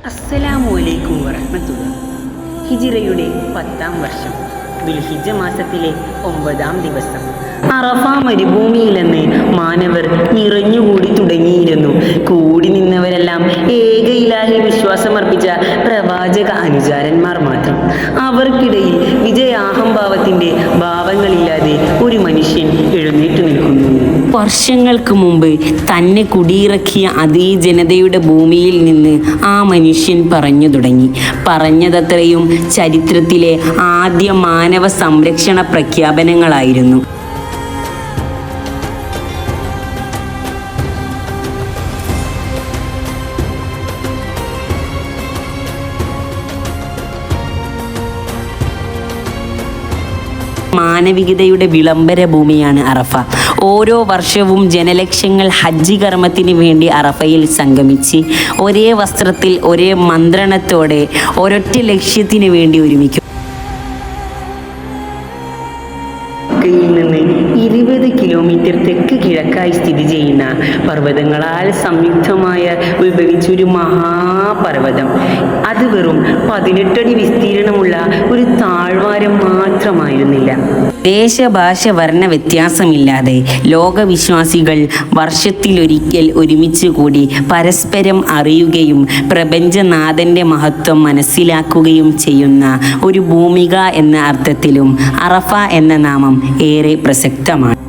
അസ്സലാമു അലൈക്കും വറഹ്മത്തുള്ളാഹി. ഹിജ്റയുടെ 10-ാം വർഷം ദുൽഹിജ്ജ മാസത്തിലെ 9-ാം ദിവസം അറഫ മരുഭൂമിയിൽ നിന്ന് മാനവർ നിറഞ്ഞുകൂടി തുടങ്ങിയിരുന്നു. കൂടി നിന്നവരെല്ലാം ഏക ഇലാഹി വിശ്വാസമർപ്പിച്ച പ്രവാചക അനുചാരന്മാർ മാത്രം. അവർക്കിടയിൽ വിജയാഹംഭാവത്തിന്റെ ഭാവങ്ങളില്ലാതെ ഒരു മനുഷ്യൻ എഴുന്നേറ്റു നിൽക്കുന്നു. വർഷങ്ങൾക്ക് മുമ്പ് തന്നെ കുടിയിറക്കിയ അതേ ജനതയുടെ ഭൂമിയിൽ നിന്ന് ആ മനുഷ്യൻ പറഞ്ഞു തുടങ്ങി. പറഞ്ഞതത്രയും ചരിത്രത്തിലെ ആദ്യ മാനവ സംരക്ഷണ പ്രഖ്യാപനങ്ങളായിരുന്നു. മാനവികതയുടെ വിളംബര ഭൂമിയാണ് അറഫ. ഓരോ വർഷവും ജനലക്ഷങ്ങൾ ഹജ്ജ് കർമ്മത്തിന് വേണ്ടി അറഫയിൽ സംഗമിച്ച് ഒരേ വസ്ത്രത്തിൽ ഒരേ മന്ത്രണത്തോടെ ഒരൊറ്റ ലക്ഷ്യത്തിന് വേണ്ടി ഒരുമിക്കും. മക്കയിൽ നിന്ന് 20 കിലോമീറ്റർ തെക്ക് കിഴക്കായി സ്ഥിതി ചെയ്യുന്ന പർവ്വതങ്ങളാൽ സംയുക്തമായ ഉത്ഭവിച്ചൊരു മഹാപർവ്വതം. അത് വെറും 18 അടി വിസ്തീർണമുള്ള ഒരു താഴ്വാരം മാത്രമായിരുന്നില്ല. ദേശഭാഷ വർണ്ണ വ്യത്യാസമില്ലാതെ ലോകവിശ്വാസികൾ വർഷത്തിലൊരിക്കൽ ഒരുമിച്ച് കൂടി പരസ്പരം അറിയുകയും പ്രപഞ്ചനാഥന്റെ മഹത്വം മനസ്സിലാക്കുകയും ചെയ്യുന്ന ഒരു ഭൂമിക എന്ന അർത്ഥത്തിലും അറഫ എന്ന നാമം ഏറെ പ്രസക്തമാണ്.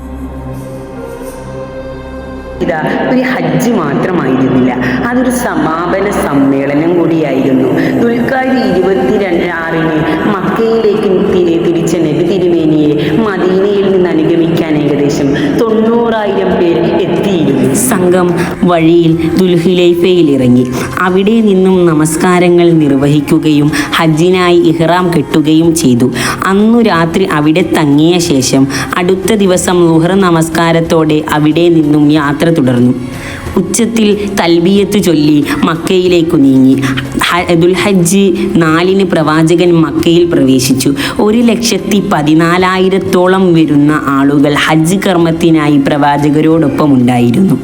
ഇതാ ഒരു ഹജ്ജ് മാത്രമായിരുന്നില്ല, അതൊരു സമാപന സമ്മേളനം കൂടിയായിരുന്നു. ദുൽഖഅദ 26-ന് മക്കയിലേക്ക് തിരിച്ച നബി തിരുമേനിയെ മദീനയിൽ നിന്ന് അനുഗമിക്കാൻ ഏകദേശം 90,000 പേർ എത്തിയിരുന്നു. സംഘം വഴിയിൽ ദുൽഹുലൈഫയിൽ ഇറങ്ങി. അവിടെ നിന്നും നമസ്കാരങ്ങൾ നിർവഹിക്കുകയും ഹജ്ജിനായി ഇഹ്റാം കെട്ടുകയും ചെയ്തു. അന്നു രാത്രി അവിടെ തങ്ങിയ ശേഷം അടുത്ത ദിവസം ളുഹർ നമസ്കാരത്തോടെ അവിടെ നിന്നും യാത്ര തുടർന്നു. ഉച്ചത്തിൽ തൽബിയത്ത് ചൊല്ലി മക്കയിലേക്കു നീങ്ങി. ദുൽഹജ്ജ് 4-ന് പ്രവാചകൻ മക്കയിൽ പ്രവേശിച്ചു. 1,14,000-ഓളം വരുന്ന ആളുകൾ ഹജ്ജ് കർമ്മത്തിനായി പ്രവാചകരോടൊപ്പം ഉണ്ടായിരുന്നു.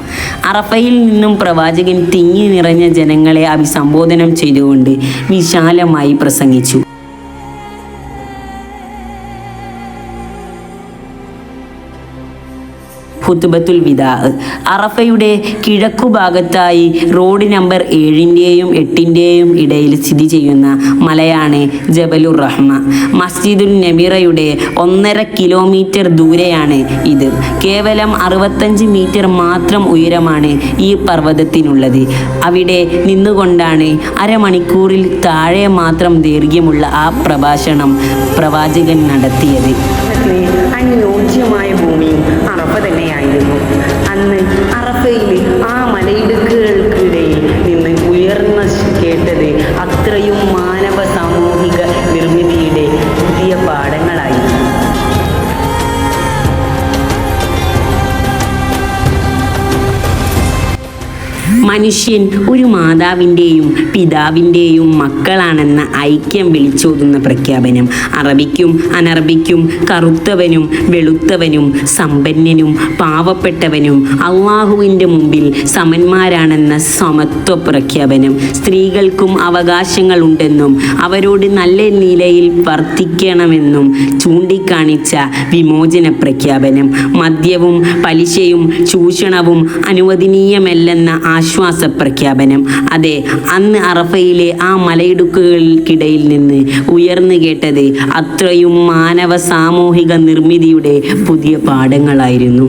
അറഫയിൽ നിന്നും പ്രവാചകൻ തിങ്ങി നിറഞ്ഞ ജനങ്ങളെ അഭിസംബോധനം ചെയ്തുകൊണ്ട് വിശാലമായി പ്രസംഗിച്ചു. ഖുത്ബത്തുൽ വിദാ. അറഫയുടെ കിഴക്കുഭാഗത്തായി റോഡ് നമ്പർ 7-ന്റെയും 8-ന്റെയും ഇടയിൽ സ്ഥിതി ചെയ്യുന്ന മലയാണ് ജബലുർ റഹ്മ. മസ്ജിദുൻ നബിറയുടെ 1.5 കിലോമീറ്റർ ദൂരെയാണ് ഇത്. കേവലം 65 മീറ്റർ മാത്രം ഉയരമാണ് ഈ പർവ്വതത്തിനുള്ളത്. അവിടെ നിന്നുകൊണ്ടാണ് അരമണിക്കൂറിൽ താഴെ മാത്രം ദൈർഘ്യമുള്ള ആ പ്രഭാഷണം പ്രവാചകൻ നടത്തിയത്. അനുയോജ്യമായ ഭൂമിയും അറഫ തന്നെയായിരുന്നു. അന്ന് അറഫയിൽ ആ മലയിടുക്കുകൾക്കിടയിൽ നിന്ന് ഉയർന്ന കേട്ടത് അത്രയും മാനവ സാമൂഹിക നിർമ്മിതിയുടെ പുതിയ പാഠങ്ങളായിരുന്നു. മനുഷ്യൻ ഒരു മാതാവിൻ്റെയും പിതാവിൻ്റെയും മക്കളാണെന്ന ഐക്യം വിളിച്ചോതുന്ന പ്രഖ്യാപനം. അറബിക്കും അനറബിക്കും, കറുത്തവനും വെളുത്തവനും, സമ്പന്നനും പാവപ്പെട്ടവനും അള്ളാഹുവിൻ്റെ മുമ്പിൽ സമന്മാരാണെന്ന സമത്വ പ്രഖ്യാപനം. സ്ത്രീകൾക്കും അവകാശങ്ങളുണ്ടെന്നും അവരോട് നല്ല നിലയിൽ വർത്തിക്കണമെന്നും ചൂണ്ടിക്കാണിച്ച വിമോചന പ്രഖ്യാപനം. മദ്യവും പലിശയും ചൂഷണവും അനുവദനീയമല്ലെന്ന ആശ്വാസ പ്രഖ്യാപനം. അതെ, അന്ന് അറഫയിലെ ആ മലയിടുക്കുകൾക്കിടയിൽ നിന്ന് ഉയർന്നു കേട്ടത് അത്രയും മാനവ സാമൂഹിക നിർമ്മിതിയുടെ പുതിയ പാഠങ്ങളായിരുന്നു.